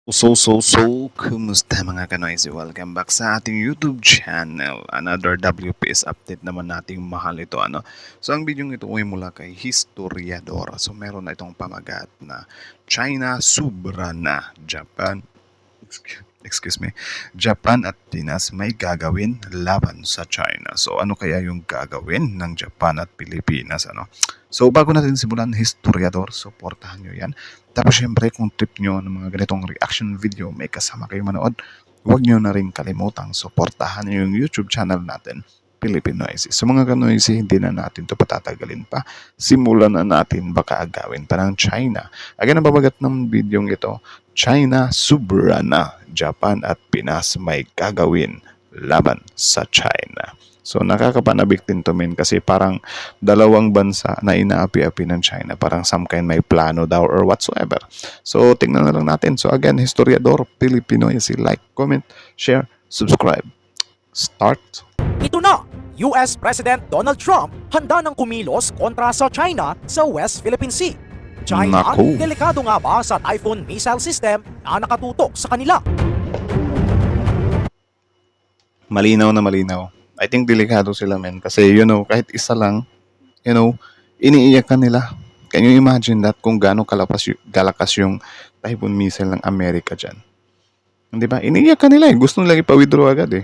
Kumusta mga kanoisy? Welcome back sa ating YouTube channel. Another WPS update naman nating mahal ito. So, ang video ito ay mula kay Historiador. So, meron na itong pamagat na China sobra na Japan. Excuse me. Japan at Pinas may gagawin laban sa China. So, ano kaya yung gagawin ng Japan at Pilipinas? So, bago natin simulan, Historiador, supportahan nyo yan. Tapos syempre kung trip nyo ng mga ganitong reaction video, may kasama kayo manood, huwag nyo na rin kalimutang suportahan yung YouTube channel natin, Philippine Noisy. So mga kanoisy, hindi na natin ito patatagalin pa. Simulan na natin baka agawin pa ng China. Again, ang babagat ng video ito, China sobra na, Japan at Pinas may gagawin laban sa China. So nakakapanabik din to men kasi parang dalawang bansa na inaapi-api ng China, parang some kind may plano daw or whatsoever. So tingnan na lang natin. So again, Historiador Pilipino, like, comment, share, subscribe. Start. Ito na! US President Donald Trump handa ng kumilos kontra sa China sa West Philippine Sea. China, Naku. delikado nga ba sa Typhoon missile system na nakatutok sa kanila? Malinaw na malinaw. I think delikado sila men kasi kahit isa lang, iniiyakan nila. Can you imagine that kung gaano kalakas yung Typhoon missile ng Amerika dyan? Di ba? Iniiyakan nila eh. Gusto nila ipa-withdraw agad eh.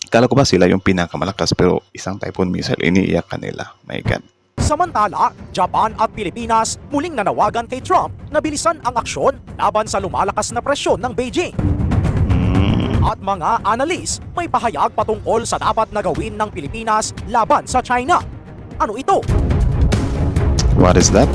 Kala ko ba sila yung pinakamalakas pero isang Typhoon missile iniiyakan nila. My God. Samantala, Japan at Pilipinas muling nanawagan kay Trump na bilisan ang aksyon laban sa lumalakas na presyon ng Beijing. At mga analis may pahayag patungkol sa dapat na gawin ng Pilipinas laban sa China. Ano ito? What is that?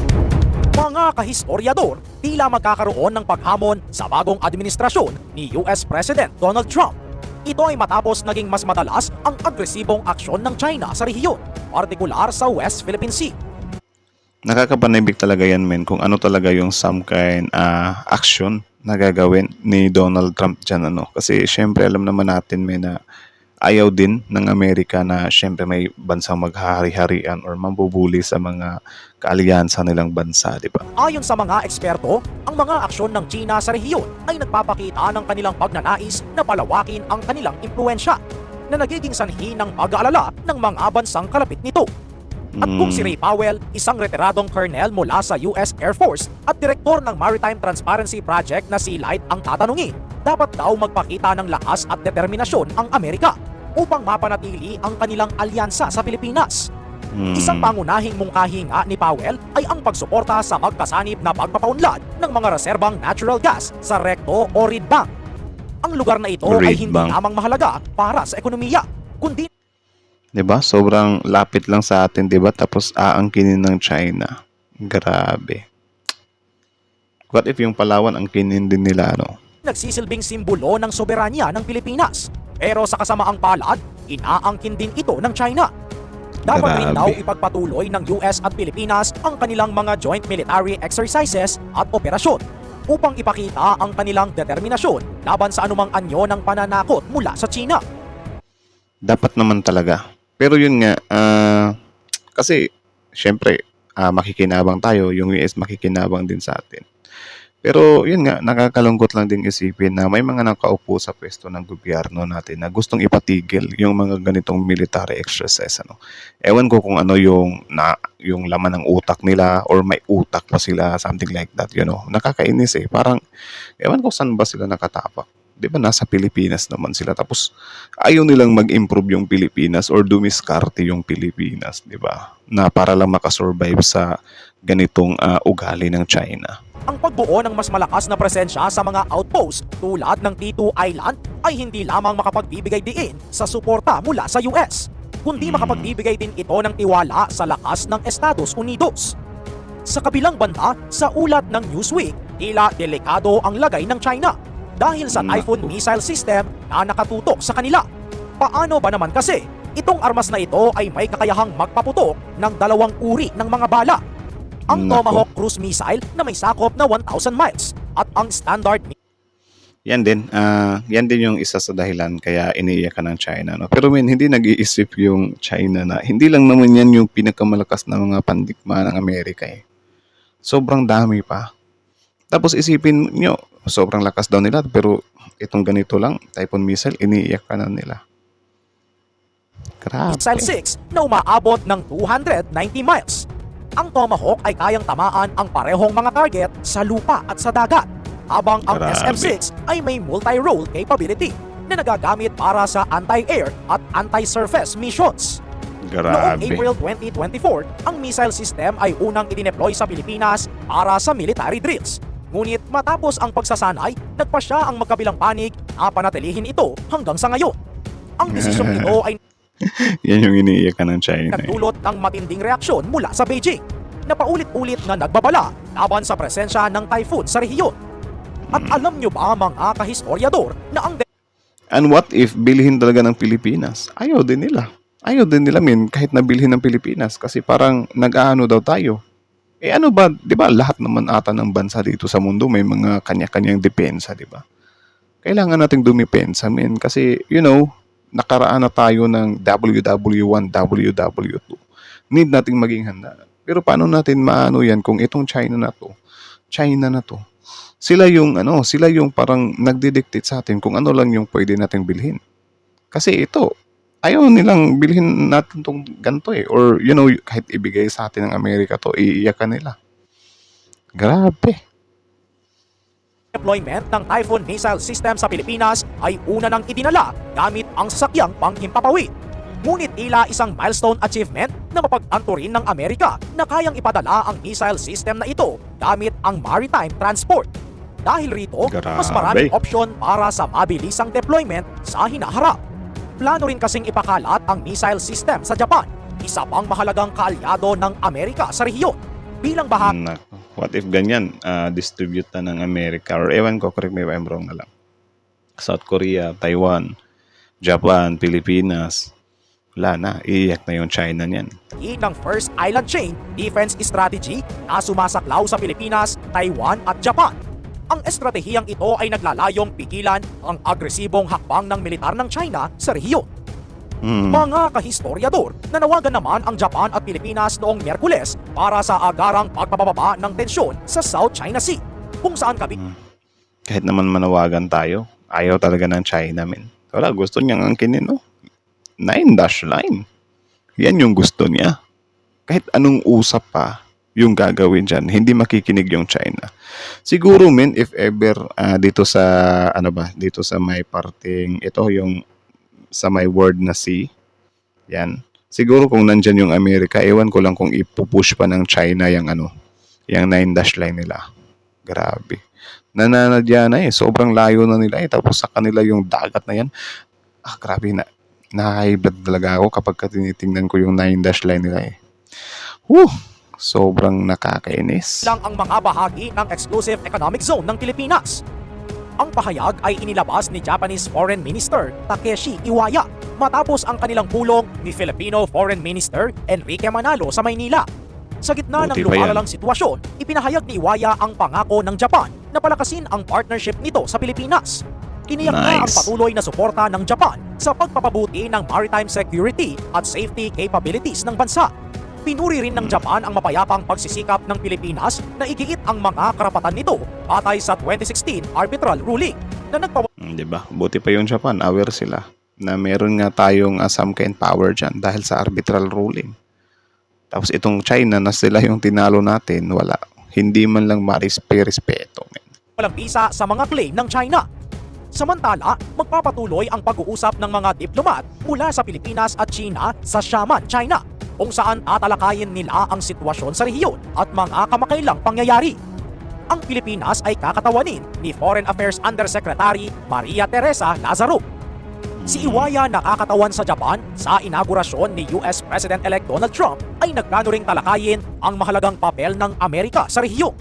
Mga kahistoryador, tila magkakaroon ng paghamon sa bagong administrasyon ni US President Donald Trump. Ito ay matapos naging mas madalas ang agresibong aksyon ng China sa rehiyon, partikular sa West Philippine Sea. Nakakapanibig talaga yan men kung ano talaga yung some kind action na gagawin ni Donald Trump dyan Kasi syempre alam naman natin men na ayaw din ng Amerika na syempre may bansang maghahari-harian or mambubuli sa mga kaalyansa nilang bansa, di ba? Ayon sa mga eksperto, ang mga aksyon ng China sa rehiyon ay nagpapakita ng kanilang pagnanais na palawakin ang kanilang impluensya na nagiging sanhi ng pag-aalala ng mga bansang kalapit nito. At kung si Ray Powell, isang retiradong colonel mula sa US Air Force at direktor ng Maritime Transparency Project na si Light ang tatanungin, dapat daw magpakita ng lakas at determinasyon ang Amerika upang mapanatili ang kanilang alyansa sa Pilipinas. Isang pangunahing mungkahi nga ni Powell ay ang pagsuporta sa magkasanib na pagpapaunlad ng mga reserbang natural gas sa Recto o Reed Bank. Ang lugar na ito ay Reed hindi Bank. lamang mahalaga para sa ekonomiya, kundi 'Di ba? Sobrang lapit lang sa atin, 'di ba? Tapos aangkinin ng China. Grabe. What if yung Palawan ang kinin din nila, nagsisilbing simbolo ng soberanya ng Pilipinas. Pero sa kasamaang palad, inaangkin din ito ng China. Dapat rin daw Grabe. ipagpatuloy ng US at Pilipinas ang kanilang mga joint military exercises at operasyon upang ipakita ang kanilang determinasyon laban sa anumang anyo ng pananakot mula sa China. Dapat naman talaga. Pero yun nga, kasi syempre, makikinabang tayo, yung US makikinabang din sa atin. Pero yun nga, nakakalungkot lang din isipin na may mga nakaupo sa pwesto ng gobyerno natin na gustong ipatigil yung mga ganitong military exercise. Ewan ko kung ano yung laman ng utak nila or may utak pa sila, something like that, Nakakainis eh. Parang, ewan ko saan ba sila nakatapak. Di ba nasa Pilipinas naman sila tapos ayaw nilang mag-improve yung Pilipinas or dumiskarte yung Pilipinas, di ba? Na para lang makasurvive sa ganitong ugali ng China. Ang pagbuo ng mas malakas na presensya sa mga outpost tulad ng T2 Island ay hindi lamang makapagbibigay diin sa suporta mula sa US, kundi makapagbibigay din ito ng tiwala sa lakas ng Estados Unidos. Sa kabilang banda, sa ulat ng Newsweek, tila delikado ang lagay ng China dahil sa Typhoon missile system na nakatutok sa kanila. Paano ba naman kasi? Itong armas na ito ay may kakayahang magpaputok ng dalawang uri ng mga bala. Ang Nako. Tomahawk cruise missile na may sakop na 1,000 miles at ang standard Yan din yung isa sa dahilan kaya iniiyakan ng China. Pero hindi nag-iisip yung China na hindi lang naman yan yung pinakamalakas na mga pandikma ng Amerika eh. Sobrang dami pa. Tapos isipin nyo, sobrang lakas daw nila pero itong ganito lang, Typhoon missile, iniiyak ka na nila. Grabe. Missile 6 na umaabot ng 290 miles. Ang Tomahawk ay kayang tamaan ang parehong mga target sa lupa at sa dagat, habang ang Grabe. SM-6 ay may multi-role capability na nagagamit para sa anti-air at anti-surface missions. Noong Grabe. April 2024, ang missile system ay unang idineploy sa Pilipinas para sa military drills. Ngunit matapos ang pagsasanay, nagpa siya ang magkabilang panig na panatilihin ito hanggang sa ngayon. Ang desisyong ito ay Yan yung iniiyak ka ng China. nagdulot ng matinding reaksyon mula sa Beijing na paulit-ulit na nagbabala laban sa presensya ng typhoon sa rehiyon. At alam nyo ba mga kahistoryador na ang And what if bilhin talaga ng Pilipinas? Ayaw din nila. Ayaw din nila kahit nabilhin ng Pilipinas kasi parang nag-aano daw tayo. Eh ano ba, 'di ba? Lahat naman ata ng bansa dito sa mundo may mga kanya-kanyang depensa, 'di ba? Kailangan nating dumipensa, kasi nakaraan na tayo ng WW1, WW2. Need nating maging handa. Pero paano natin maano 'yan kung itong China na to. Sila yung parang nagdidictate sa atin kung ano lang yung pwede nating bilhin. Kasi ito, ayaw nilang bilhin natin tong ganito eh. Or, kahit ibigay sa atin ng Amerika to, iiyakan nila. Grabe. deployment ng Typhoon missile system sa Pilipinas ay una nang idinala gamit ang sasakyang panghimpapawid. Ngunit tila isang milestone achievement na mapag-anto rin ng Amerika na kayang ipadala ang missile system na ito gamit ang maritime transport. Dahil rito, mas maraming opsyon para sa mabilisang deployment sa hinaharap. Plano rin kasing ipakalat ang missile system sa Japan, isa pang mahalagang kaalyado ng Amerika sa rehiyon. Bilang bahagi Nako. What if ganyan, distribute na ng Amerika, or ewan ko, correct me if I'm wrong na lang. South Korea, Taiwan, Japan, Pilipinas, wala na, iiyak na yung China niyan. ng First Island Chain Defense Strategy na sumasaklaw sa Pilipinas, Taiwan at Japan. Ang estratehiyang ito ay naglalayong pigilan ang agresibong hakbang ng militar ng China sa rehiyon. Mga kahistoryador, nanawagan naman ang Japan at Pilipinas noong Miyerkules para sa agarang pagpapababa ng tensyon sa South China Sea, kung saan Kahit naman manawagan tayo, ayaw talaga ng China, Wala, gusto niyang angkinin, 9-dash line. Yan yung gusto niya. Kahit anong usap pa yung gagawin dyan, hindi makikinig yung China. Siguro, if ever dito sa, dito sa may parting, ito yung sa may word na sea, yan. Siguro kung nandyan yung Amerika, ewan ko lang kung ipupush pa ng China yung yung 9-dash line nila. Grabe. Nananadya na sobrang layo na nila tapos sa kanila yung dagat na yan. Grabe na. Nakaka-high-blood talaga ako kapag tinitingnan ko yung 9-dash line nila Sobrang nakakainis. lang ang mga bahagi ng Exclusive Economic Zone ng Pilipinas. Ang pahayag ay inilabas ni Japanese Foreign Minister Takeshi Iwaya matapos ang kanilang pulong ni Filipino Foreign Minister Enrique Manalo sa Maynila. Sa gitna ng Buti pa yan. lumalalang sitwasyon, ipinahayag ni Iwaya ang pangako ng Japan na palakasin ang partnership nito sa Pilipinas. Tiniyak na ang Nice. patuloy na suporta ng Japan sa pagpapabuti ng maritime security at safety capabilities ng bansa. Pinuri rin ng Japan ang mapayapang pagsisikap ng Pilipinas na igiit ang mga karapatan nito batay sa 2016 arbitral ruling na Diba? Buti pa yung Japan, aware sila na meron nga tayong some kind power dyan dahil sa arbitral ruling. Tapos itong China na sila yung tinalo natin, wala. Hindi man lang marispe-respeto. walang bisa sa mga claim ng China. Samantala, magpapatuloy ang pag-uusap ng mga diplomat mula sa Pilipinas at China sa Xiamen, China, kung saan tatalakayin nila ang sitwasyon sa rehiyon at mga kamakailang pangyayari. Ang Pilipinas ay kakatawanin ni Foreign Affairs Undersecretary Maria Teresa Lazaro. Si Iwaya nakakatawan sa Japan sa inaugurasyon ni US President-elect Donald Trump ay nagplano ring talakayin ang mahalagang papel ng Amerika sa rehiyon.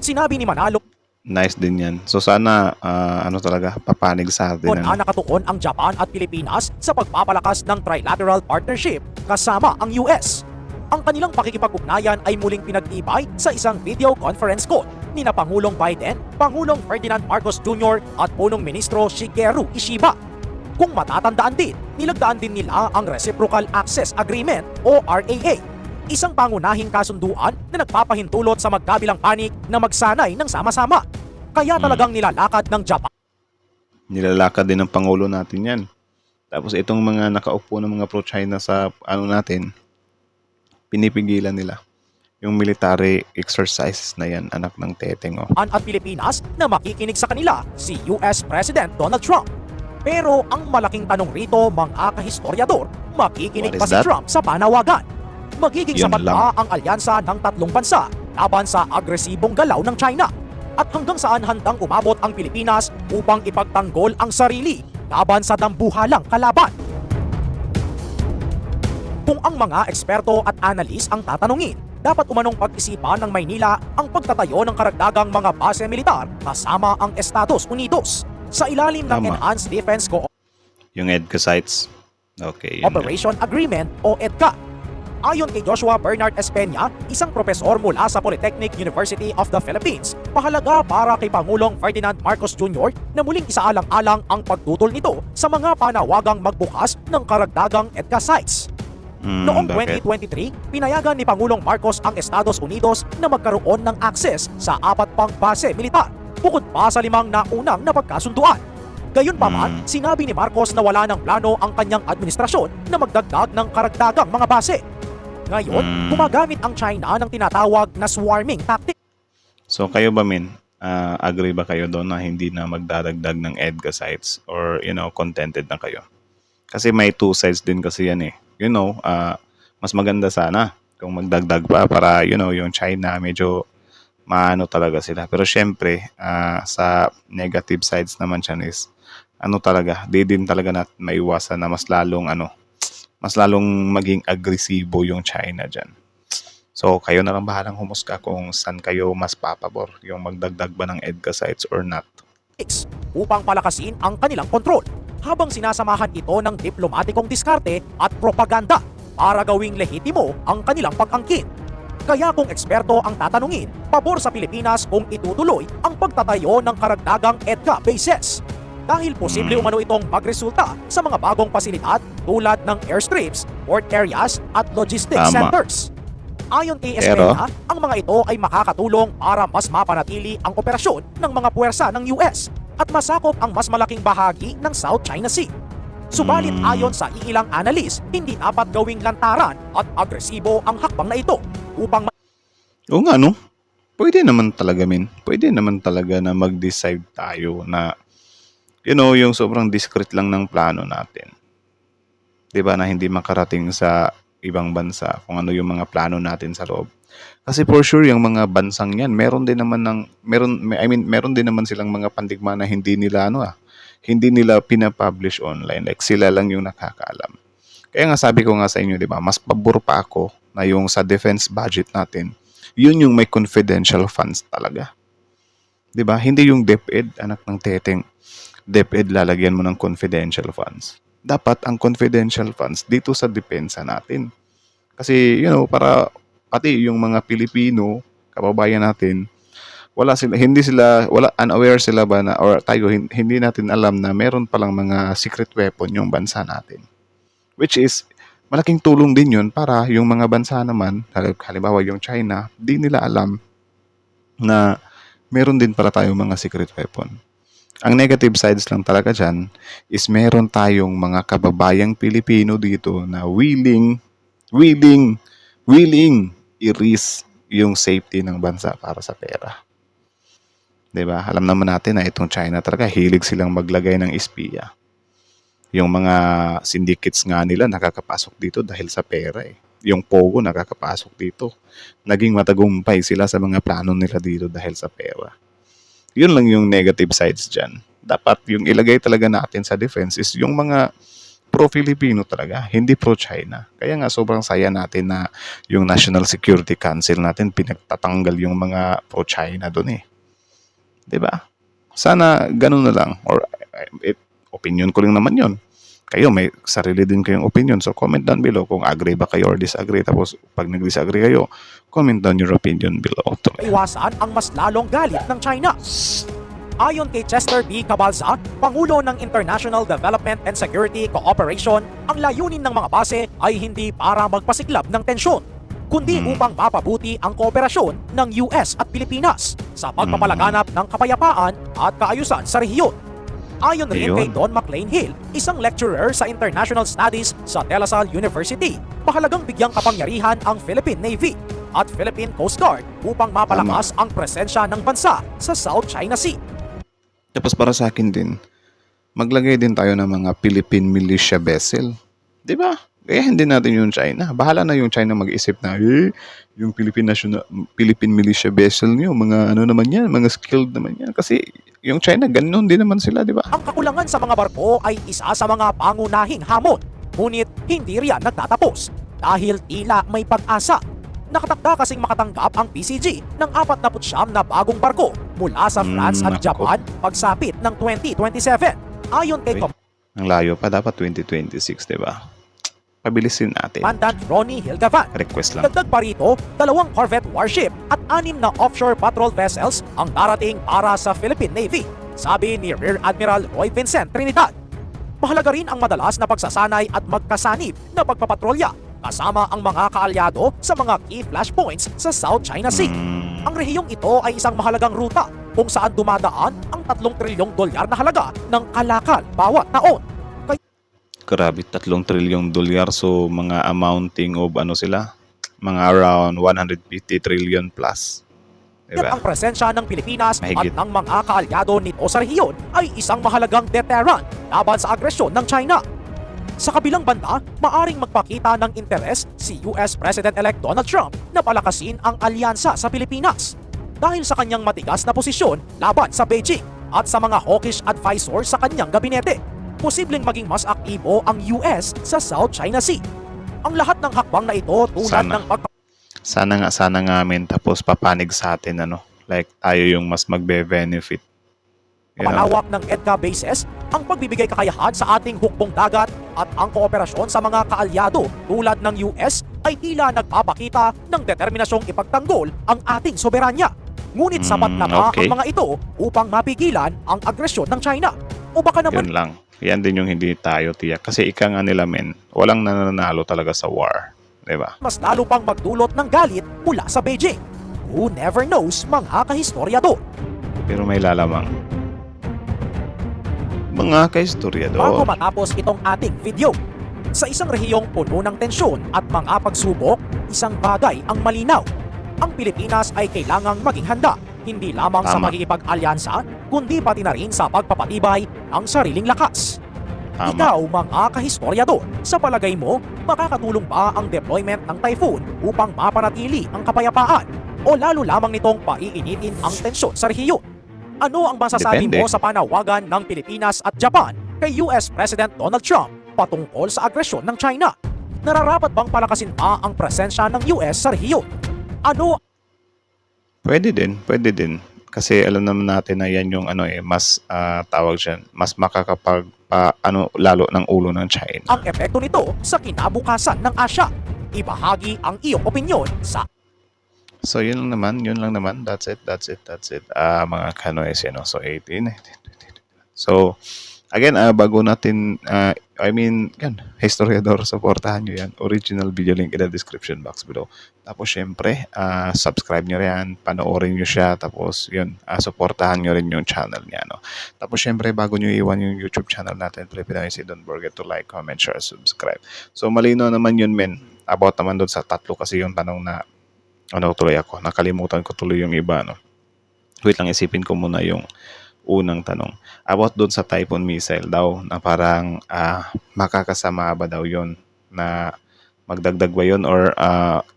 Sinabi ni Manalo Nice din yan. So sana, talaga, papanig sa atin. na nakatuon ang Japan at Pilipinas sa pagpapalakas ng trilateral partnership kasama ang US. Ang kanilang pakikipag-ugnayan ay muling pinag-ibay sa isang video conference call ni na Pangulong Biden, Pangulong Ferdinand Marcos Jr. at Punong Ministro Shigeru Ishiba. Kung matatandaan din, nilagdaan din nila ang Reciprocal Access Agreement o RAA. Isang pangunahing kasunduan na nagpapahintulot sa magkabilang panig na magsanay ng sama-sama. Kaya talagang nilalakad ng Japan Nilalakad din ng Pangulo natin yan. Tapos itong mga nakaupo ng mga pro-China sa natin, pinipigilan nila yung military exercises na yan, anak ng teteng. Oh. at Pilipinas na makikinig sa kanila si US President Donald Trump. Pero ang malaking tanong rito, mga kahistoryador, makikinig What ba is si that? Trump sa panawagan? Magiging Yun sapat lang. ba ang alyansa ng tatlong bansa laban sa agresibong galaw ng China? At hanggang saan handang umabot ang Pilipinas upang ipagtanggol ang sarili laban sa dambuhalang kalaban? Kung ang mga eksperto at analis ang tatanungin, dapat umanong pag-isipan ng Maynila ang pagtatayo ng karagdagang mga base militar kasama ang Estados Unidos sa ilalim ng Tama. Enhanced Defense Yung EDCA sites. Okay, yun. Cooperation Agreement o EDCA. Ayon kay Joshua Bernard Espeña, isang propesor mula sa Polytechnic University of the Philippines, mahalaga para kay Pangulong Ferdinand Marcos Jr. na muling isaalang-alang ang pagtutol nito sa mga panawagang magbukas ng karagdagang EDCA sites. Noong Bakit? 2023, pinayagan ni Pangulong Marcos ang Estados Unidos na magkaroon ng access sa 4 pang base militar, bukod pa sa 5 naunang napagkasunduan. Gayunpaman, sinabi ni Marcos na wala ng plano ang kanyang administrasyon na magdagdag ng karagdagang mga base. Ngayon, gumagamit ang China ng tinatawag na swarming tactic. So kayo ba, min? Agree ba kayo doon na hindi na magdadagdag ng EDCA sites or contented na kayo? Kasi may two sides din kasi yan eh. Mas maganda sana kung magdagdag pa para yung China medyo maano talaga sila. Pero syempre, sa negative sides naman siya is talaga, di din talaga natin maiwasan na mas lalong maging agresibo yung China dyan. So, kayo na lang bahalang humusga kung saan kayo mas papabor, yung magdagdag ba ng EDCA sites or not. Upang palakasin ang kanilang kontrol, habang sinasamahan ito ng diplomatikong diskarte at propaganda para gawing lehitimo ang kanilang pag-angkin. Kaya kung eksperto ang tatanungin, pabor sa Pilipinas kung itutuloy ang pagtatayo ng karagdagang EDCA bases. Dahil posible umano itong magresulta sa mga bagong pasilidad tulad ng airstrips, port areas at logistics Tama. centers. Ayon kay Pero- Espeña, ang mga ito ay makakatulong para mas mapanatili ang operasyon ng mga puwersa ng US at masakop ang mas malaking bahagi ng South China Sea. Subalit ayon sa iilang analis, hindi dapat gawing lantaran at agresibo ang hakbang na ito upang Oo nga, no? Pwede naman talaga, min. Pwede naman talaga na mag-decide tayo na, yung sobrang discreet lang ng plano natin. 'Di ba, na hindi makarating sa ibang bansa kung ano yung mga plano natin sa loob. Kasi for sure, yung mga bansang yan, meron din naman silang mga pandigma na hindi nila pinapublish online. Like, sila lang yung nakakaalam. Kaya nga sabi ko nga sa inyo, 'di ba, mas pabor pa ako na yung sa defense budget natin, yun yung may confidential funds talaga. 'Di ba? Hindi yung DepEd, anak ng teteng. DepEd lalagyan mo ng confidential funds. Dapat ang confidential funds dito sa depensa natin. Kasi, para pati yung mga Pilipino, kababayan natin, unaware sila ba na, or tayo, hindi natin alam na meron palang mga secret weapon yung bansa natin. Which is, malaking tulong din yun para yung mga bansa naman, halimbawa yung China, di nila alam na meron din pala tayong mga secret weapon. Ang negative sides lang talaga dyan is meron tayong mga kababayang Pilipino dito na willing i-risk yung safety ng bansa para sa pera. 'Di ba? Alam naman natin na itong China talaga hilig silang maglagay ng espiya. Yung mga syndicates nga nila nakakapasok dito dahil sa pera eh. Yung Pogo nakakapasok dito. Naging matagumpay sila sa mga plano nila dito dahil sa pera. Yun lang yung negative sides dyan. Dapat yung ilagay talaga natin sa defense is yung mga pro-Filipino talaga, hindi pro-China. Kaya nga sobrang saya natin na yung National Security Council natin pinagtatanggal yung mga pro-China doon eh. 'Di ba? Sana ganun na lang, or opinion ko lang naman 'yon. Kayo may sarili din kayong opinion, so comment down below kung agree ba kayo or disagree. Tapos pag nag-disagree kayo, comment down your opinion below. iwasan ang mas lalong galit ng China. Ayon kay Chester B. Cabalza, Pangulo ng International Development and Security Cooperation, ang layunin ng mga base ay hindi para magpasiklab ng tensyon. kundi upang mapabuti ang kooperasyon ng US at Pilipinas sa pagpapalaganap ng kapayapaan at kaayusan sa rehiyon. Ayon rin Ayun. kay Don McLean Hill, isang lecturer sa International Studies sa De La Salle University, mahalagang bigyang kapangyarihan ang Philippine Navy at Philippine Coast Guard upang mapalakas ang presensya ng bansa sa South China Sea. Tapos para sa akin din, maglagay din tayo ng mga Philippine militia vessel. 'Di ba? Gayahin din natin yung China. Bahala na yung China mag-isip na, yung Philippine militia vessel niyo, mga ano naman yan, mga skilled naman yan. Kasi yung China, ganun din naman sila, di ba? Ang kakulangan sa mga barko ay isa sa mga pangunahing hamon. Ngunit hindi riyan nagtatapos dahil tila may pag-asa. Nakatakda kasing makatanggap ang PCG ng 49 na bagong barko mula sa France at nako. Japan pagsapit ng 2027. Ayon kay Uy, ang layo pa, dapat 2026, di ba? Pabilisin natin. Commandant Ronnie Hildevan. Request lang. Dagdag pa rito, 2 corvette warship at 6 na offshore patrol vessels ang darating para sa Philippine Navy, sabi ni Rear Admiral Roy Vincent Trinidad. Mahalaga rin ang madalas na pagsasanay at magkasanib na pagpapatrolya kasama ang mga kaalyado sa mga key flashpoints sa South China Sea. Ang rehiyong ito ay isang mahalagang ruta kung saan dumadaan ang 3 trilyong dolyar na halaga ng kalakal bawat taon. Grabe, 3 trilyong dolyar. So, mga amounting of ano sila? Mga around 150 trillion plus. At Diba? ang presensya ng Pilipinas Mahigit. at ng mga kaalyado nito sa rehiyon ay isang mahalagang deterrent laban sa agresyon ng China. Sa kabilang banda, maaring magpakita ng interes si US President-elect Donald Trump na palakasin ang alyansa sa Pilipinas dahil sa kanyang matigas na posisyon laban sa Beijing at sa mga hawkish advisor sa kanyang gabinete. Posibleng maging mas aktibo ang US sa South China Sea. Ang lahat ng hakbang na ito tulad Sana. ng Sana nga men, tapos papanig sa atin, ano? Like, tayo yung mas magbe-benefit. You know? palawak ng EDCA bases, ang pagbibigay kakayahan sa ating hukbong dagat at ang kooperasyon sa mga kaalyado tulad ng US ay tila nagpapakita ng determinasyong ipagtanggol ang ating soberanya. Ngunit sapat na ba okay. ang mga ito upang mapigilan ang agresyon ng China? O baka naman Yun lang. Yan din yung hindi tayo tiyak. Kasi ika nga nila men, walang nananalo talaga sa war. Diba? mas lalo pang magdulot ng galit mula sa Beijing? Who never knows, mga kahistoryador? Pero may lalamang. Mga Bago kahistoryador. matapos itong ating video, sa isang rehiyong puno ng tensyon at mga pagsubok, isang bagay ang malinaw. Ang Pilipinas ay kailangang maging handa, hindi lamang sa Tama. makikipag-alyansa, kundi pati na rin sa pagpapatibay ng sariling lakas. Tama. Ikaw, mga kahistoryador, sa palagay mo, makakatulong ba ang deployment ng Typhoon upang mapanatili ang kapayapaan? O lalo lamang nitong paiinitin ang tensyon sa rehiyon? Ano ang masasabi Depende. mo sa panawagan ng Pilipinas at Japan kay US President Donald Trump patungkol sa agresyon ng China? Nararapat bang palakasin pa ang presensya ng US sa rehiyon? Ano Pwede din. Kasi alam naman natin na yan yung mas tawag dyan, mas makakapag lalo ng ulo ng China. ang epekto nito sa kinabukasan ng Asya? Ibahagi ang iyong opinyon sa So yun lang naman. That's it. Mga kanoys, so 18, 19, 20. So again, bago natin, yan, historiador, supportahan nyo yan. Original video link in the description box below. Tapos syempre, subscribe nyo yan, panoorin nyo siya, tapos yun, supportahan nyo rin yung channel niya. No? Tapos syempre, bago nyo iwan yung YouTube channel natin, don't forget to like, comment, share, subscribe. So malino naman yun, men. About naman doon sa tatlo kasi yung tanong na tuloy ako. Nakalimutan ko tuloy yung iba, no? Wait lang, isipin ko muna yung unang tanong. About doon sa Typhoon missile daw, na parang makakasama ba daw yon na magdagdag ba yun or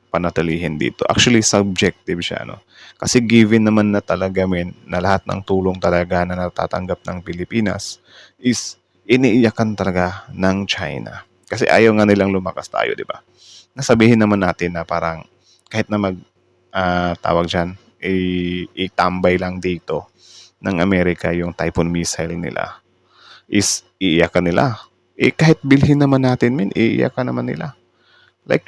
panatilihin dito. Actually, subjective siya, no? Kasi given naman na talaga, na lahat ng tulong talaga na natatanggap ng Pilipinas is iniiyakan talaga ng China. Kasi ayaw nga nilang lumakas tayo, di ba? Nasabihin naman natin na parang kahit na tawag dyan, itambay lang dito ng Amerika yung Typhoon missile nila, is iiyakan nila. Kahit bilhin naman natin, iiyakan naman nila. Like,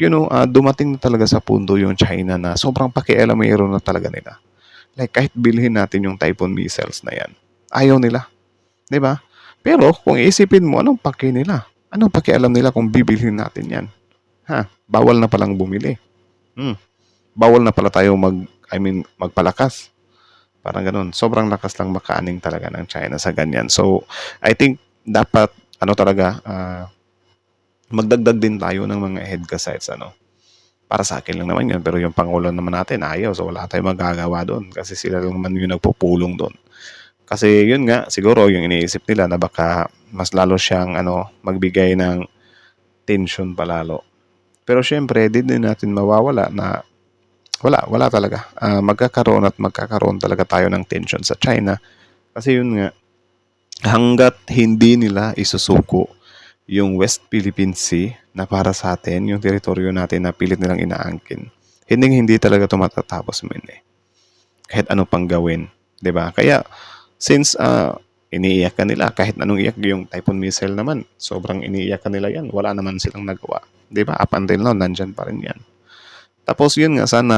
dumating na talaga sa punto yung China na sobrang pakialamero na talaga nila. Like, kahit bilhin natin yung Typhoon missiles na yan, ayaw nila. Diba? Pero, kung iisipin mo, anong paki nila? Anong pakialam nila kung bibilhin natin yan? Bawal na palang bumili. bawal na pala tayo magpalakas. Parang ganun. Sobrang lakas lang makaaning talaga ng China sa ganyan. So, I think dapat talaga magdagdag din tayo ng mga EDCA sites para sa akin lang naman yun. Pero yung Pangulo naman natin ayaw. So wala tayong magagawa doon kasi sila lang naman yung nagpupulong doon. Kasi yun nga, siguro yung iniisip nila na baka mas lalo siyang magbigay ng tension palalo. Pero syempre, di din natin mawawala na wala talaga. Magkakaroon talaga tayo ng tension sa China. Kasi yun nga, hanggat hindi nila isusuko yung West Philippine Sea na para sa atin, yung teritoryo natin na pilit nilang inaangkin, hindi talaga tumatatapos kahit ano pang gawin. 'Di ba? Kaya, since iniiyak ka nila, kahit anong iyak, yung Typhoon missile naman, sobrang iniiyak ka nila yan. Wala naman silang nagawa. 'Di ba? Up until now, nandyan pa rin yan. Tapos yun nga, sana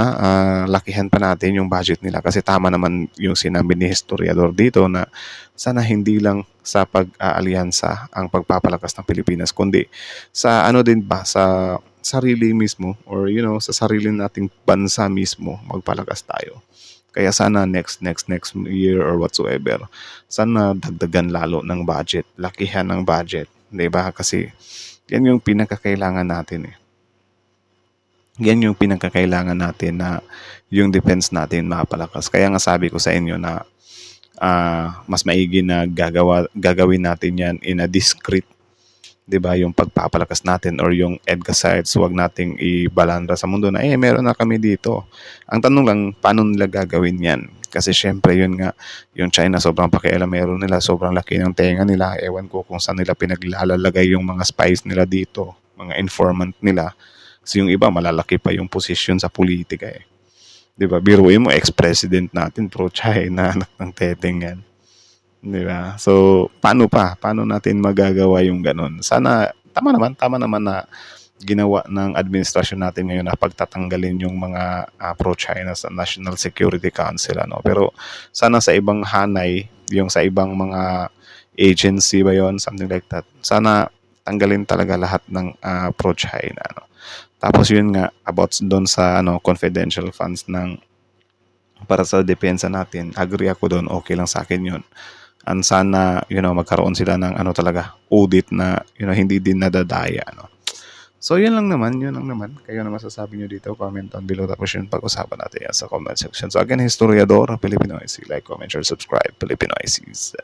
lakihan pa natin yung budget nila kasi tama naman yung sinabi ni historiador dito na sana hindi lang sa pag-aalyansa ang pagpapalakas ng Pilipinas kundi sa din ba sa sarili mismo or sa sarili nating bansa mismo magpalakas tayo. Kaya sana next year or whatsoever, sana dagdagan lalo ng budget, lakihan ng budget, 'di ba? Kasi yan yung pinakakailangan natin Yan yung pinakakailangan natin na yung defense natin mapalakas. Kaya nga sabi ko sa inyo na mas maigi na gagawin natin yan in a discreet, 'di ba? Yung pagpapalakas natin or yung EDCA sites, wag nating ibalandra sa mundo na meron na kami dito. Ang tanong lang, paano nila gagawin yan? Kasi syempre yun nga, yung China sobrang pakialamero nila, sobrang laki ng tenga nila. Ewan ko kung saan nila pinaglalagay yung mga spies nila dito, mga informant nila. Kasi yung iba, malalaki pa yung position sa politika 'Di ba? Biruin mo, ex-president natin, pro-China, anak ng teteng yan. 'Di ba? So, paano natin magagawa yung ganun? Sana, tama naman na ginawa ng administrasyon natin ngayon na pagtatanggalin yung mga pro-China sa National Security Council. Pero sana sa ibang hanay, yung sa ibang mga agency ba yon, something like that, sana tanggalin talaga lahat ng pro-China. Tapos yun nga, about doon sa confidential funds para sa depensa natin, agree ako doon, okay lang sa akin yun. And sana, magkaroon sila ng talaga, audit na, hindi din nadadaya. So, yun lang naman. Kayo na masasabi nyo dito, comment down below. Tapos yun, pag-usapan natin yan sa comment section. So, again, historiador, Filipino IC. Like, comment, share, subscribe, Filipino ICs.